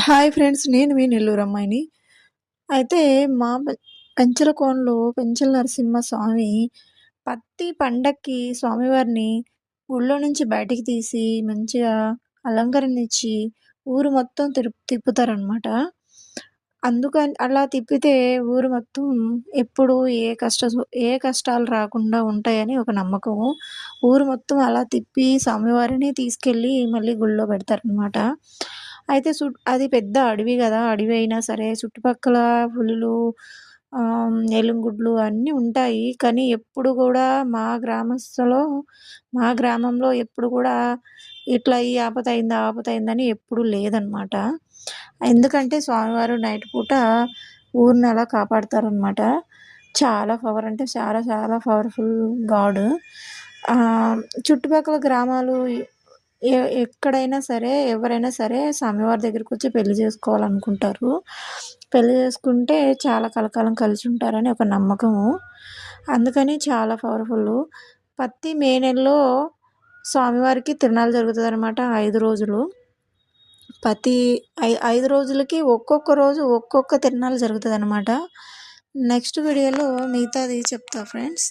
Hi friends. నేను మీ నెల్లూరు అమ్మాయిని. అయితే మా పెంచలకోనలో పెంచల నరసింహ స్వామి ప్రతి పండక్కి స్వామివారిని గుళ్ళో నుంచి బయటికి తీసి మంచిగా అలంకరణిచ్చి ఊరు మొత్తం తిప్పుతారనమాట. అందుకని అలా తిప్పితే ఊరు మొత్తం ఎప్పుడు ఏ కష్టాలు రాకుండా ఉంటాయని ఒక నమ్మకము. ఊరు మొత్తం అలా తిప్పి స్వామివారిని తీసుకెళ్ళి మళ్ళీ గుళ్ళో పెడతారనమాట. అయితే అది పెద్ద అడవి గదా! అడవి అయినా సరే చుట్టుపక్కల పులులు, ఎలుగుడ్లు అన్నీ ఉంటాయి. కానీ ఎప్పుడు గూడా మా గ్రామంలో ఎప్పుడు గూడా ఇట్లా ఈ ఆపదయింది, ఆ ఆపదయిందని ఎప్పుడు లేదనమాట. ఎందుకంటే స్వామివారు నైట్ పూట ఊరిని అలా కాపాడతారనమాట. చాలా పవర్ అంటే చాలా చాలా పవర్‌ఫుల్ గాడ్. చుట్టుపక్కల గ్రామాలు ఎక్కడైనా సరే, ఎవరైనా సరే స్వామివారి దగ్గరికొచ్చి పెళ్లి జేసుకోవాలనుకుంటారు. పెళ్లి జేసుకుంటే చాలా కలకాలం కలిసుంటారని ఒక నమ్మకము. అందుకని చాలా పవర్‌ఫుల్లు. ప్రతి మే నెలలో స్వామివారికి తిరునాళ్ళు జరుగుతదనమాట 5 రోజులు. ప్రతి 5 రోజులకి ఒక్కొక్క రోజు ఒక్కొక్క తిరునాళ్ళు జరుగుతదనమాట. నెక్స్ట్ వీడియోలో మిగతాది చెప్తా ఫ్రెండ్స్.